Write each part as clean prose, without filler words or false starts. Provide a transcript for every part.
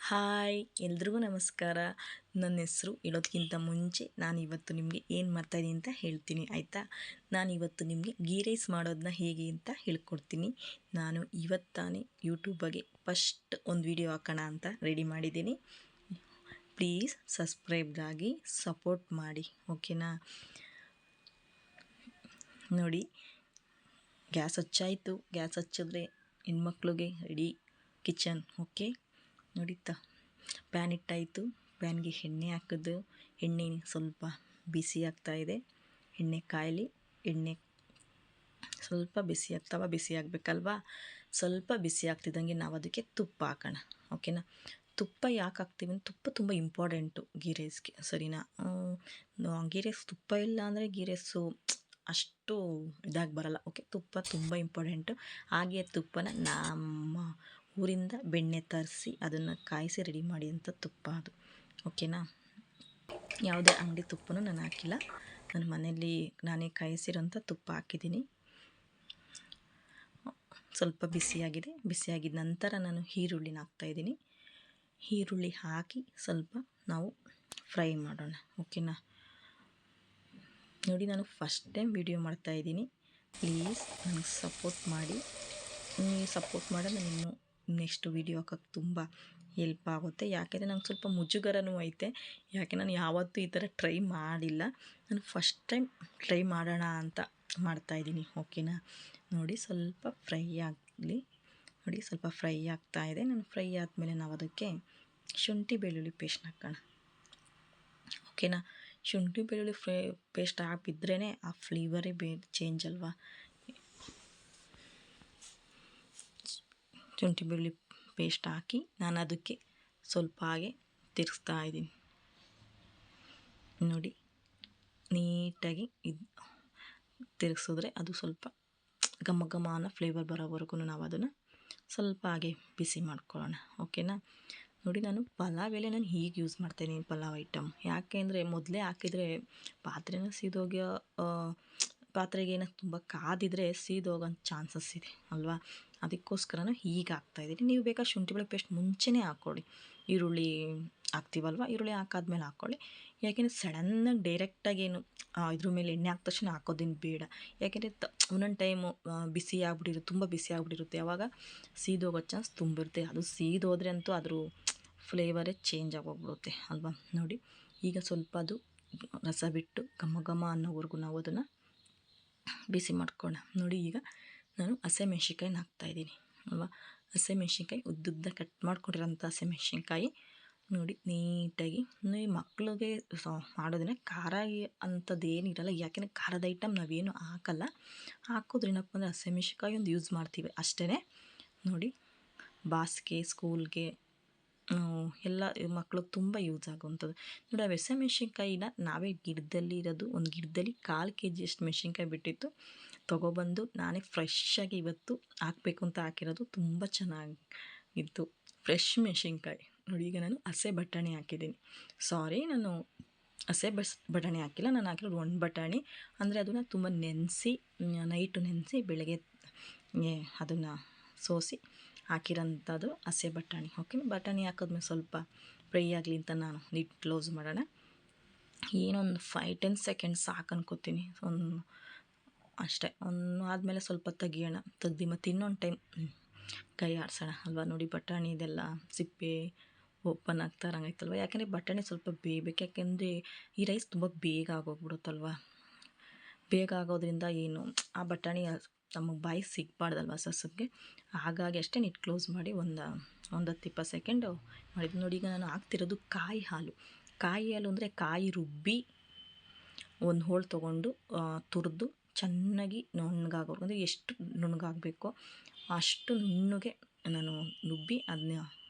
Hi ಎಲ್ರಿಗೂ ನಮಸ್ಕಾರ. ನನ್ನ ಹೆಸರು ಹೇಳೋದಕ್ಕಿಂತ ಮುಂಚೆ ನಾನಿವತ್ತು ನಿಮಗೆ ಏನು ಮಾಡ್ತಾಯಿದ್ದೀನಿ ಅಂತ ಹೇಳ್ತೀನಿ ಆಯಿತಾ. ನಾನಿವತ್ತು ನಿಮಗೆ ಗೀ ರೈಸ್ ಮಾಡೋದನ್ನ ಹೇಗೆ ಅಂತ ಹೇಳ್ಕೊಡ್ತೀನಿ. ನಾನು ಇವತ್ತಾನೆ ಯೂಟ್ಯೂಬಗೆ ಫಸ್ಟ್ ಒಂದು ವಿಡಿಯೋ ಹಾಕೋಣ ಅಂತ ರೆಡಿ ಮಾಡಿದ್ದೀನಿ. ಪ್ಲೀಸ್ ಸಬ್ಸ್ಕ್ರೈಬ್ಗಾಗಿ ಸಪೋರ್ಟ್ ಮಾಡಿ, ಓಕೆನಾ. ನೋಡಿ, ಗ್ಯಾಸ್ ಹಚ್ಚಾಯಿತು. ಗ್ಯಾಸ್ ಹಚ್ಚಿದ್ರೆ ಹೆಣ್ಮಕ್ಳಿಗೆ ರೆಡಿ ಕಿಚನ್, ಓಕೆ. ನೋಡಿ ಪ್ಯಾನ್ ಇಟ್ಟಾಯಿತು. ಪ್ಯಾನ್ಗೆ ಎಣ್ಣೆ ಹಾಕಿದ್ದು, ಎಣ್ಣೆ ಸ್ವಲ್ಪ ಬಿಸಿ ಆಗ್ತಾಯಿದೆ. ಎಣ್ಣೆ ಕಾಯಲಿ. ಎಣ್ಣೆ ಸ್ವಲ್ಪ ಬಿಸಿ ಆಗಬೇಕಲ್ವಾ. ಸ್ವಲ್ಪ ಬಿಸಿ ಆಗ್ತಿದ್ದಂಗೆ ನಾವು ಅದಕ್ಕೆ ತುಪ್ಪ ಹಾಕೋಣ, ಓಕೆನಾ. ತುಪ್ಪ ಯಾಕೆ ಹಾಕ್ತೀವಿ ಅಂದರೆ ತುಪ್ಪ ತುಂಬ ಇಂಪಾರ್ಟೆಂಟು ಗೀ ರೈಸ್ಗೆ, ಸರಿನಾ. ಗೀ ರೈಸ್ ತುಪ್ಪ ಇಲ್ಲ ಅಂದರೆ ಗೀ ರೈಸು ಅಷ್ಟು ಇದಾಗಿ ಬರಲ್ಲ, ಓಕೆ. ತುಪ್ಪ ತುಂಬ ಇಂಪಾರ್ಟೆಂಟು. ಹಾಗೆ ತುಪ್ಪನ ನಮ್ಮ ಊರಿಂದ ಬೆಣ್ಣೆ ತರಿಸಿ ಅದನ್ನು ಕಾಯಿಸಿ ರೆಡಿ ಮಾಡಿದಂಥ ತುಪ್ಪ ಅದು, ಓಕೆನಾ. ಯಾವುದೇ ಅಂಗಡಿ ತುಪ್ಪನೂ ನಾನು ಹಾಕಿಲ್ಲ. ನನ್ನ ಮನೆಯಲ್ಲಿ ನಾನೇ ಕಾಯಿಸಿರೋಂಥ ತುಪ್ಪ ಹಾಕಿದ್ದೀನಿ. ಸ್ವಲ್ಪ ಬಿಸಿಯಾಗಿದ್ದ ನಂತರ ನಾನು ಈರುಳ್ಳಿನ ಹಾಕ್ತಾಯಿದ್ದೀನಿ. ಈರುಳ್ಳಿ ಹಾಕಿ ಸ್ವಲ್ಪ ನಾವು ಫ್ರೈ ಮಾಡೋಣ, ಓಕೆನಾ. ನೋಡಿ, ನಾನು ಫಸ್ಟ್ ಟೈಮ್ ವಿಡಿಯೋ ಮಾಡ್ತಾಯಿದ್ದೀನಿ. ಪ್ಲೀಸ್ ನನಗೆ ಸಪೋರ್ಟ್ ಮಾಡಿ. ನೀವು ಸಪೋರ್ಟ್ ಮಾಡಿದ್ರೆ ನಾನು ಇನ್ನೂ ನೆಕ್ಸ್ಟ್ ವಿಡಿಯೋ ಹಾಕೋಕ್ಕೆ ತುಂಬ ಹೆಲ್ಪ್ ಆಗುತ್ತೆ. ಯಾಕೆಂದರೆ ನಂಗೆ ಸ್ವಲ್ಪ ಮುಜುಗರನೂ ಐತೆ. ಯಾಕೆ ನಾನು ಯಾವತ್ತೂ ಈ ಥರ ಟ್ರೈ ಮಾಡಿಲ್ಲ. ನಾನು ಫಸ್ಟ್ ಟೈಮ್ ಟ್ರೈ ಮಾಡೋಣ ಅಂತ ಮಾಡ್ತಾಯಿದ್ದೀನಿ, ಓಕೆನಾ. ನೋಡಿ, ಸ್ವಲ್ಪ ಫ್ರೈ ಆಗಲಿ. ನೋಡಿ, ಸ್ವಲ್ಪ ಫ್ರೈ ಆಗ್ತಾಯಿದೆ. ನಾನು ಫ್ರೈ ಆದಮೇಲೆ ನಾವು ಅದಕ್ಕೆ ಶುಂಠಿ ಬೆಳ್ಳುಳ್ಳಿ ಪೇಸ್ಟ್ನ ಹಾಕೋಣ, ಓಕೆನಾ. ಶುಂಠಿ ಬೆಳ್ಳುಳ್ಳಿ ಪೇಸ್ಟ್ ಹಾಕಿದ್ರೇ ಆ ಫ್ಲೇವರೇ ಚೇಂಜ್ ಅಲ್ವಾ. ಶುಂಠಿ ಬೆಳ್ಳುಳ್ಳಿ ಪೇಸ್ಟ್ ಹಾಕಿ ನಾನು ಅದಕ್ಕೆ ಸ್ವಲ್ಪ ಹಾಗೆ ತಿರ್ಗಿಸ್ತಾ ಇದ್ದೀನಿ. ನೋಡಿ, ನೀಟಾಗಿ ತಿರುಗಿಸಿದ್ರೆ ಅದು ಸ್ವಲ್ಪ ಘಮ ಘಮ ಅನ್ನೋ ಫ್ಲೇವರ್ ಬರೋವರೆಗೂ ನಾವು ಅದನ್ನು ಸ್ವಲ್ಪ ಹಾಗೆ ಬಿಸಿ ಮಾಡ್ಕೊಳ್ಳೋಣ, ಓಕೆನಾ. ನೋಡಿ, ನಾನು ಪಲಾವ್ ಎಲೆ ನಾನು ಹೀಗೆ ಯೂಸ್ ಮಾಡ್ತಾಯಿದ್ದೀನಿ, ಪಲಾವ್ ಐಟಮ್. ಯಾಕೆ ಅಂದರೆ ಮೊದಲೇ ಹಾಕಿದರೆ ಪಾತ್ರೆನ ಸೀದೋಗೋ ಪಾತ್ರೆಗೆ ಏನೋ ತುಂಬ ಕಾದಿದ್ರೆ ಸೀದೋಗೋ ಚಾನ್ಸಸ್ ಇದೆ ಅಲ್ವಾ. ಅದಕ್ಕೋಸ್ಕರ ಹೀಗೆ ಹಾಕ್ತಾಯಿದ್ದೀನಿ. ನೀವು ಬೇಕಾದ್ರೆ ಶುಂಠಿ ಬೆಳ್ಳುಳ್ಳಿ ಪೇಸ್ಟ್ ಮುಂಚೆನೇ ಹಾಕ್ಕೊಳ್ಳಿ. ಈರುಳ್ಳಿ ಹಾಕ್ತೀವಲ್ವ, ಈರುಳ್ಳಿ ಹಾಕಾದ್ಮೇಲೆ ಹಾಕ್ಕೊಳ್ಳಿ. ಯಾಕೆಂದರೆ ಸಡನ್ನಾಗಿ ಡೈರೆಕ್ಟಾಗೇನು ಇದ್ರ ಮೇಲೆ ಎಣ್ಣೆ ಹಾಕಿದ ತಕ್ಷಣ ಹಾಕೋದೇನು ಬೇಡ. ಯಾಕೆಂದರೆ ಒಂದೊಂದು ಟೈಮು ತುಂಬ ಬಿಸಿ ಆಗಿಬಿಟ್ಟಿರುತ್ತೆ. ಆವಾಗ ಸೀದೋಗೋ ಚಾನ್ಸ್ ತುಂಬ ಇರುತ್ತೆ. ಅದು ಸೀದೋದ್ರೆ ಅಂತೂ ಅದ್ರ ಫ್ಲೇವರೇ ಚೇಂಜ್ ಆಗೋಗ್ಬಿಡುತ್ತೆ ಅಲ್ವಾ. ನೋಡಿ, ಈಗ ಸ್ವಲ್ಪ ಅದು ರಸ ಬಿಟ್ಟು ಘಮ ಘಮ ಅನ್ನೋವರೆಗೂ ನಾವು ಅದನ್ನು ಬಿಸಿ ಮಾಡ್ಕೊಳ್ಳೋಣ. ನೋಡಿ, ಈಗ ನಾನು ಹಸಿಮೆಣ್ಸಿನ್ಕಾಯಿನ ಹಾಕ್ತಾಯಿದ್ದೀನಿ ಅಲ್ವಾ. ಹಸಿಮೆಣ್ಸಿನ್ಕಾಯಿ ಉದ್ದುದ್ದ ಕಟ್ ಮಾಡ್ಕೊಂಡಿರೋಂಥ ಹಸಿಮೆಣ್ಸಿನ್ಕಾಯಿ. ನೋಡಿ, ನೀಟಾಗಿ ಮಕ್ಳಿಗೆ ಮಾಡೋದನ್ನ ಖಾರ ಅಂಥದ್ದು ಏನಿರಲ್ಲ. ಯಾಕೆಂದರೆ ಖಾರದ ಐಟಮ್ ನಾವೇನು ಹಾಕಲ್ಲ. ಹಾಕೋದ್ರೆ ಏನಪ್ಪ ಅಂದರೆ ಹಸಿಮೆಣ್ಸಿನ್ಕಾಯಿ ಒಂದು ಯೂಸ್ ಮಾಡ್ತೀವಿ ಅಷ್ಟೇ. ನೋಡಿ, ಬಾಸ್ಗೆ, ಸ್ಕೂಲ್ಗೆ ಎಲ್ಲ ಮಕ್ಳಿಗೆ ತುಂಬ ಯೂಸ್ ಆಗುವಂಥದ್ದು. ನೋಡಿ, ಆ ಹಸಿಮೆಣ್ಸಿನ್ಕಾಯಿನ ನಾವೇ ಗಿಡದಲ್ಲಿ ಇರೋದು, ಒಂದು ಗಿಡದಲ್ಲಿ 1/4 kg ಅಷ್ಟು ಮೆಣ್ಸಿನ್ಕಾಯಿ ಬಿಟ್ಟಿತ್ತು, ತೊಗೊಬಂದು ನಾನೇ ಫ್ರೆಶ್ಶಾಗಿ ಇವತ್ತು ಹಾಕಬೇಕು ಅಂತ ಹಾಕಿರೋದು. ತುಂಬ ಚೆನ್ನಾಗಿತ್ತು ಫ್ರೆಶ್ ಮೆಣ್ಸಿನ್ಕಾಯಿ. ನೋಡಿ, ಈಗ ನಾನು ಹಸೆ ಬಟಾಣಿ ಹಾಕಿದ್ದೀನಿ. ಸಾರಿ, ನಾನು ಹಸೆ ಬಟಾಣಿ ಹಾಕಿಲ್ಲ. ನಾನು ಹಾಕಿರೋದು ಒಣ ಬಟಾಣಿ. ಅಂದರೆ ಅದನ್ನು ತುಂಬ ನೈಟು ನೆನೆಸಿ ಬೆಳಗ್ಗೆ ಅದನ್ನು ಸೋಸಿ ಹಾಕಿರೋಂಥದ್ದು ಹಸೆ ಬಟಾಣಿ, ಓಕೆ. ಬಟಾಣಿ ಹಾಕಿದ್ಮೇಲೆ ಸ್ವಲ್ಪ ಫ್ರೈ ಆಗಲಿ ಅಂತ ನಾನು ಲಿಡ್ ಕ್ಲೋಸ್ ಮಾಡೋಣ. ಏನೊಂದು 5-10 ಸೆಕೆಂಡ್ಸ್ ಸಾಕು ಅನ್ಕೋತೀನಿ. ಅಷ್ಟೇ. ಆದಮೇಲೆ ಸ್ವಲ್ಪ ತೆಗ್ದು ಮತ್ತು ಇನ್ನೊಂದು ಟೈಮ್ ಕೈ ಆಡಿಸೋಣ ಅಲ್ವಾ. ನೋಡಿ, ಬಟಾಣಿ ಇದೆಲ್ಲ ಸಿಪ್ಪೆ ಓಪನ್ ಆಗ್ತಾ ಇರೋಂಗಾಯ್ತಲ್ವ. ಯಾಕೆಂದರೆ ಬಟಾಣಿ ಸ್ವಲ್ಪ ಬೇಯಬೇಕು. ಯಾಕೆಂದರೆ ಈ ರೈಸ್ ತುಂಬ ಬೇಗ ಆಗೋಗ್ಬಿಡುತ್ತಲ್ವ. ಬೇಗ ಆಗೋದ್ರಿಂದ ಏನು ಆ ಬಟಾಣಿ ನಮಗೆ ಬಾಯಿ ಸಿಗಬಾರ್ದಲ್ವ ಸಸಕ್ಕೆ. ಹಾಗಾಗಿ ಅಷ್ಟೇ ನಿಟ್ ಕ್ಲೋಸ್ ಮಾಡಿ ಒಂದು 10-20 ಸೆಕೆಂಡು ಮಾಡಿದ್ದು. ನೋಡಿ, ಈಗ ನಾನು ಹಾಕ್ತಿರೋದು ಕಾಯಿ ಹಾಲು ಅಂದರೆ ಕಾಯಿ ರುಬ್ಬಿ ಒಂದು ಹೋಳು ತೊಗೊಂಡು ತುರಿದು ಚೆನ್ನಾಗಿ ನುಣ್ಣಗಾಗೋರು. ಅಂದರೆ ಎಷ್ಟು ನುಣ್ಣಗಾಗಬೇಕೋ ಅಷ್ಟು ನುಣ್ಣಗೆ ನಾನು ರುಬ್ಬಿ ಅದನ್ನ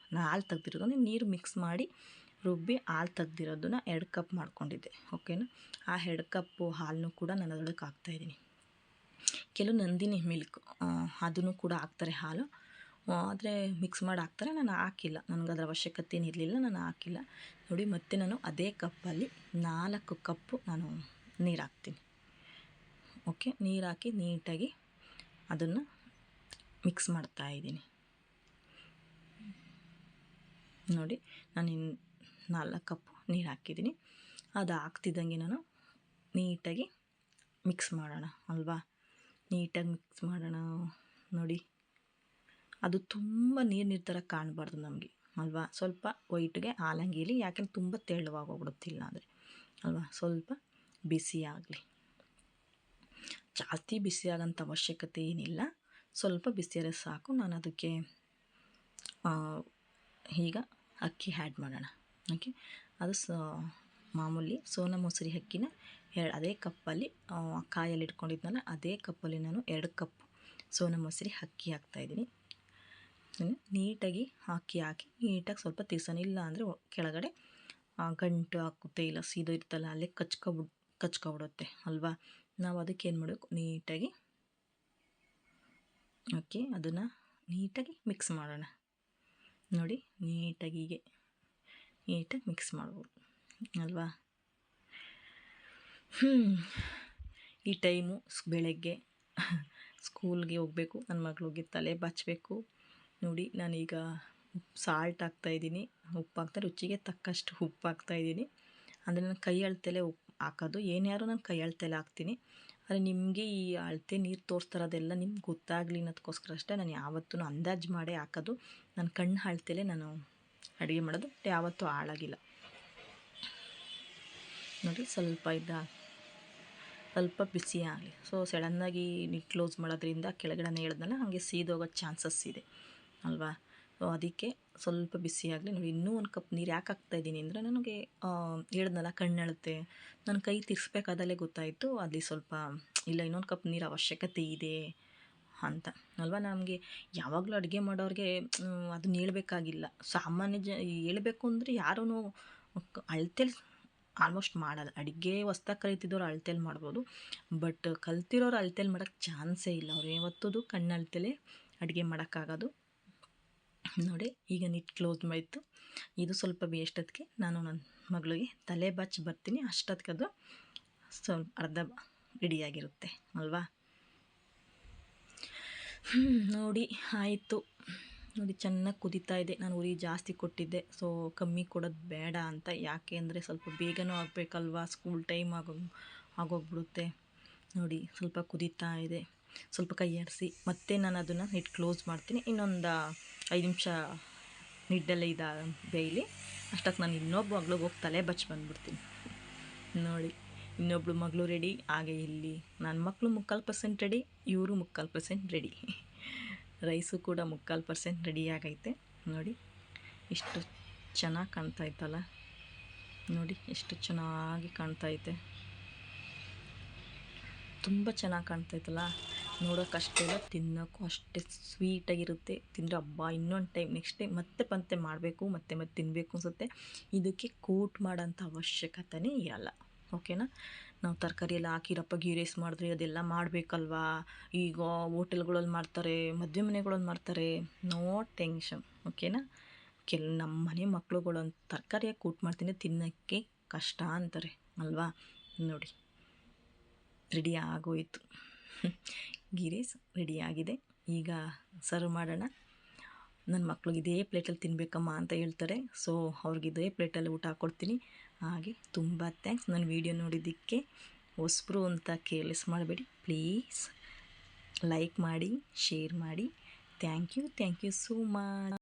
ಹಾಲು ತೆಗ್ದಿರೋದು. ಅಂದರೆ ನೀರು ಮಿಕ್ಸ್ ಮಾಡಿ ರುಬ್ಬಿ ಹಾಲು ತೆಗ್ದಿರೋದನ್ನ 2 ಕಪ್ ಮಾಡ್ಕೊಂಡಿದ್ದೆ, ಓಕೆನಾ. ಆ 2 ಕಪ್ಪು ಹಾಲನ್ನು ಕೂಡ ನಾನು ಅದರೊಳಗೆ ಹಾಕ್ತಾಯಿದ್ದೀನಿ. ಕೆಲವು ನಂದಿನಿ ಮಿಲ್ಕ್ ಅದನ್ನು ಕೂಡ ಹಾಕ್ತಾರೆ ಹಾಲು, ಆದರೆ ಮಿಕ್ಸ್ ಮಾಡಿ ಹಾಕ್ತಾರೆ. ನಾನು ಹಾಕಿಲ್ಲ, ನನಗೆ ಅದರ ಅವಶ್ಯಕತೆ ಏನಿರಲಿಲ್ಲ, ನಾನು ಹಾಕಿಲ್ಲ. ನೋಡಿ, ಮತ್ತೆ ನಾನು ಅದೇ ಕಪ್ಪಲ್ಲಿ 4 ಕಪ್ಪು ನಾನು ನೀರು ಹಾಕ್ತೀನಿ, ಓಕೆ. ನೀರು ಹಾಕಿ ನೀಟಾಗಿ ಅದನ್ನು ಮಿಕ್ಸ್ ಮಾಡ್ತಾಯಿದ್ದೀನಿ. ನೋಡಿ ನಾನು 4 ಕಪ್ ನೀರು ಹಾಕಿದ್ದೀನಿ. ಅದು ಹಾಕ್ತಿದ್ದಂಗೆ ನಾನು ನೀಟಾಗಿ ಮಿಕ್ಸ್ ಮಾಡೋಣ ಅಲ್ವಾ. ನೀಟಾಗಿ ಮಿಕ್ಸ್ ಮಾಡೋಣ. ನೋಡಿ ಅದು ತುಂಬ ನೀರು ಥರ ಕಾಣಬಾರ್ದು ನಮಗೆ ಅಲ್ವಾ. ಸ್ವಲ್ಪ ವೈಟ್ಗೆ ಹಾಲಂಗೀಲಿ, ಯಾಕೆಂದ್ರೆ ತುಂಬ ತೆಳ್ಳವಾಗೋಗ್ಬಿಡುತ್ತಿಲ್ಲ ಅಂದರೆ ಅಲ್ವಾ. ಸ್ವಲ್ಪ ಬಿಸಿ ಆಗಲಿ, ಜಾಸ್ತಿ ಬಿಸಿ ಆಗೋಂಥ ಅವಶ್ಯಕತೆ ಏನಿಲ್ಲ, ಸ್ವಲ್ಪ ಬಿಸಿಯಾದ್ರೆ ಸಾಕು. ನಾನು ಅದಕ್ಕೆ ಈಗ ಅಕ್ಕಿ ಆ್ಯಡ್ ಮಾಡೋಣ. ಓಕೆ, ಅದು ಮಾಮೂಲಿ ಸೋನಾ ಮಸೂರಿ ಅಕ್ಕಿನ ಅದೇ ಕಪ್ಪಲ್ಲಿ ಕಾಯಲ್ಲಿ ಇಟ್ಕೊಂಡಿದ್ನಲ್ಲ, ಅದೇ ಕಪ್ಪಲ್ಲಿ ನಾನು 2 ಕಪ್ ಸೋನಾ ಮಸೂರಿ ಅಕ್ಕಿ ಹಾಕ್ತಾಯಿದ್ದೀನಿ. ನೀಟಾಗಿ ಅಕ್ಕಿ ಹಾಕಿ ನೀಟಾಗಿ ಸ್ವಲ್ಪ ತಿರ್ಸೋಣ, ಇಲ್ಲ ಅಂದರೆ ಕೆಳಗಡೆ ಗಂಟು ಹಾಕುತ್ತೆ, ಇಲ್ಲ ಸೀದೋ ಇರ್ತಲ್ಲ ಅಲ್ಲೇ ಕಚ್ಕೊಬಿಡುತ್ತೆ ಅಲ್ವಾ. ನಾವು ಅದಕ್ಕೆ ಏನು ಮಾಡಬೇಕು, ನೀಟಾಗಿ ಓಕೆ ಅದನ್ನು ನೀಟಾಗಿ ಮಿಕ್ಸ್ ಮಾಡೋಣ. ನೋಡಿ ನೀಟಾಗಿ ಹೀಗೆ ನೀಟಾಗಿ ಮಿಕ್ಸ್ ಮಾಡ್ಬೋದು ಅಲ್ವಾ. ಈ ಟೈಮು ಬೆಳಗ್ಗೆ ಸ್ಕೂಲ್ಗೆ ಹೋಗಬೇಕು, ನನ್ನ ಮಗಳಿಗೆ ತಲೆ ಬಾಚಬೇಕು. ನೋಡಿ ನಾನೀಗ ಸಾಲ್ಟ್ ಹಾಕ್ತಾಯಿದ್ದೀನಿ, ಉಪ್ಪು ಹಾಕ್ತಾ ರುಚಿಗೆ ತಕ್ಕಷ್ಟು ಉಪ್ಪು ಹಾಕ್ತಾಯಿದ್ದೀನಿ. ಅಂದರೆ ನಾನು ಕೈ ಅಳತೆಯಲ್ಲೇ ಉಪ್ಪು ಹಾಕೋದು, ಏನ್ಯಾರು ನಾನು ಕೈ ಅಳತೆಯಲ್ಲೇ ಹಾಕ್ತೀನಿ. ಆದರೆ ನಿಮಗೆ ಈ ಅಳತೆ ನೀರು ತೋರಿಸ್ತಾರದೆಲ್ಲ ನಿಮ್ಗೆ ಗೊತ್ತಾಗಲಿ ಅನ್ನೋದಕ್ಕೋಸ್ಕರ ಅಷ್ಟೇ ನಾನು ಯಾವತ್ತೂ ಅಂದಾಜು ಮಾಡೇ ಹಾಕೋದು. ನನ್ನ ಕಣ್ಣು ಅಳತೆಯಲ್ಲೇ ನಾನು ಅಡುಗೆ ಮಾಡೋದು, ಯಾವತ್ತೂ ಹಾಳಾಗಿಲ್ಲ. ನೋಡಿ ಸ್ವಲ್ಪ ಸ್ವಲ್ಪ ಬಿಸಿ ಆಗಲಿ. ಸೊ ಸಡನ್ನಾಗಿ ನೀವು ಕ್ಲೋಸ್ ಮಾಡೋದ್ರಿಂದ ಕೆಳಗಡೆ ಹೇಳಿದ್ನಲ್ಲ ಹಾಗೆ ಸೀದೋಗೋ ಚಾನ್ಸಸ್ ಇದೆ ಅಲ್ವಾ. ಸೊ ಅದಕ್ಕೆ ಸ್ವಲ್ಪ ಬಿಸಿ ಆಗಲಿ. ನೋಡಿ ಇನ್ನೂ 1 ಕಪ್ ನೀರು ಯಾಕೆ ಹಾಕ್ತಾಯಿದ್ದೀನಿ ಅಂದರೆ, ನನಗೆ ಹೇಳಿದ್ನಲ್ಲ ಕಣ್ಣಳುತ್ತೆ, ನನ್ನ ಕೈ ತಿರ್ಸ್ಬೇಕಾದಲ್ಲೇ ಗೊತ್ತಾಯಿತು ಅಲ್ಲಿ ಸ್ವಲ್ಪ ಇಲ್ಲ ಇನ್ನೊಂದು ಕಪ್ ನೀರು ಅವಶ್ಯಕತೆ ಇದೆ ಅಂತ ಅಲ್ವಾ. ನಮಗೆ ಯಾವಾಗಲೂ ಅಡುಗೆ ಮಾಡೋರಿಗೆ ಅದನ್ನ ಹೇಳ್ಬೇಕಾಗಿಲ್ಲ. ಸಾಮಾನ್ಯ ಹೇಳಬೇಕು ಅಂದರೆ ಯಾರೂ ಅಳತೆಲಿ ಆಲ್ಮೋಸ್ಟ್ ಮಾಡಲ್ಲ. ಅಡುಗೆ ಹೊಸ್ದಾಗಿ ಕಲಿತಿದ್ದವ್ರು ಅಳತೆಲಿ ಮಾಡ್ಬೋದು, ಬಟ್ ಕಲ್ತಿರೋರು ಅಳತೆಲಿ ಮಾಡೋಕ್ಕೆ ಚಾನ್ಸೇ ಇಲ್ಲ. ಅವ್ರು ಯಾವತ್ತೂ ಕಣ್ಣು ಅಳತೆಲೇ ಅಡುಗೆ ಮಾಡೋಕ್ಕಾಗೋದು. ನೋಡಿ ಈಗ ನೀಟ್ ಕ್ಲೋಸ್ ಮಾಡಿತ್ತು. ಇದು ಸ್ವಲ್ಪ ಬೇಷ್ಟೊತ್ತಿಗೆ ನಾನು ನನ್ನ ಮಗಳಿಗೆ ತಲೆ ಬಾಚಿ ಬರ್ತೀನಿ, ಅಷ್ಟೊತ್ತಿಗೆ ಅದು ಸ್ವಲ್ಪ ಅರ್ಧ ರೆಡಿಯಾಗಿರುತ್ತೆ ಅಲ್ವಾ. ನೋಡಿ ಆಯಿತು. ನೋಡಿ ಚೆನ್ನಾಗಿ ಕುದೀತಾ ಇದೆ. ನಾನು ಉರಿ ಜಾಸ್ತಿ ಕೊಟ್ಟಿದ್ದೆ, ಸೊ ಕಮ್ಮಿ ಕೊಡೋದು ಬೇಡ ಅಂತ. ಯಾಕೆ ಅಂದರೆ ಸ್ವಲ್ಪ ಬೇಗನೂ ಆಗಬೇಕಲ್ವಾ, ಸ್ಕೂಲ್ ಟೈಮ್ ಆಗೋಗ್ಬಿಡುತ್ತೆ. ನೋಡಿ ಸ್ವಲ್ಪ ಕುದೀತಾ ಇದೆ. ಸ್ವಲ್ಪ ಕೈ ಆಡಿಸಿ ಮತ್ತೆ ನಾನು ಅದನ್ನು ಹಿಟ್ಟು ಕ್ಲೋಸ್ ಮಾಡ್ತೀನಿ. ಇನ್ನೊಂದು 5 ನಿಮಿಷ ನಿಡ್ಡಲ್ಲೇ ಬೇಯಲಿ. ಅಷ್ಟಕ್ಕೆ ನಾನು ಇನ್ನೊಬ್ಬ ಮಗಳಿಗೆ ಹೋಗಿ ತಲೆ ಬಚ್ಚಿ ಬಂದುಬಿಡ್ತೀನಿ. ನೋಡಿ ಇನ್ನೊಬ್ಳು ಮಗಳು ರೆಡಿ. ಹಾಗೆ ಇಲ್ಲಿ ನನ್ನ ಮಕ್ಕಳು 3/4% ರೆಡಿ, ಇವರು 3/4% ರೆಡಿ. ರೈಸು ಕೂಡ 3/4% ರೆಡಿ ಆಗೈತೆ. ನೋಡಿ ಎಷ್ಟು ಚೆನ್ನಾಗಿ ಕಾಣ್ತಾಯಿತ್ತಲ್ಲ, ನೋಡಿ ಎಷ್ಟು ಚೆನ್ನಾಗಿ ಕಾಣ್ತಾಯಿದೆ, ತುಂಬ ಚೆನ್ನಾಗಿ ಕಾಣ್ತಾಯಿತ್ತಲ್ಲ. ನೋಡೋಕ್ಕಷ್ಟೇ ಇಲ್ಲ, ತಿನ್ನೋಕ್ಕೂ ಅಷ್ಟೇ ಸ್ವೀಟಾಗಿರುತ್ತೆ. ತಿಂದರೆ ಹಬ್ಬ ಇನ್ನೊಂದು ಟೈಮ್ ನೆಕ್ಸ್ಟ್ ಟೈಮ್ ಮತ್ತೆ ಮಾಡಬೇಕು, ಮತ್ತೆ ತಿನ್ನಬೇಕು ಅನಿಸುತ್ತೆ. ಇದಕ್ಕೆ ಕೋಟ್ ಮಾಡೋಂಥ ಅವಶ್ಯಕತೆಯೇ ಇರಲ್ಲ. ಓಕೆನಾ. ನಾವು ತರಕಾರಿ ಎಲ್ಲ ಹಾಕಿರಪ್ಪ ಗೀ ರೈಸ್ ಮಾಡಿದ್ರೆ ಅದೆಲ್ಲ ಮಾಡಬೇಕಲ್ವಾ. ಈಗ ಹೋಟೆಲ್ಗಳಲ್ಲಿ ಮಾಡ್ತಾರೆ, ಮದುವೆ ಮನೆಗಳಲ್ಲಿ ಮಾಡ್ತಾರೆ, ನೋ ಟೆನ್ಷನ್. ಓಕೆನಾ. ನಮ್ಮ ಮನೆ ಮಕ್ಳುಗಳಂತ ತರಕಾರಿಯಾಗಿ ಕೂಟ್ ಮಾಡ್ತೀನಿ, ತಿನ್ನೋಕ್ಕೆ ಕಷ್ಟ ಅಂತಾರೆ ಅಲ್ವಾ. ನೋಡಿ ರೆಡಿ ಆಗೋಯಿತು. ಗೀ ರೈಸ್ ರೆಡಿಯಾಗಿದೆ. ಈಗ ಸರ್ವ್ ಮಾಡೋಣ. ನನ್ನ ಮಕ್ಳಿಗೆ ಇದೇ ಪ್ಲೇಟಲ್ಲಿ ತಿನ್ನಬೇಕಮ್ಮ ಅಂತ ಹೇಳ್ತಾರೆ, ಸೊ ಅವ್ರಿಗೆ ಇದೇ ಪ್ಲೇಟಲ್ಲಿ ಊಟ ಹಾಕ್ಕೊಡ್ತೀನಿ. ಹಾಗೆ ತುಂಬ ಥ್ಯಾಂಕ್ಸ್ ನನ್ನ ವೀಡಿಯೋ ನೋಡಿದ್ದಕ್ಕೆ. ಹೊಸಬ್ರು ಅಂತ ಕೇರ್ಲೆಸ್ ಮಾಡಬೇಡಿ ಪ್ಲೀಸ್. ಲೈಕ್ ಮಾಡಿ, ಶೇರ್ ಮಾಡಿ. Thank you so much.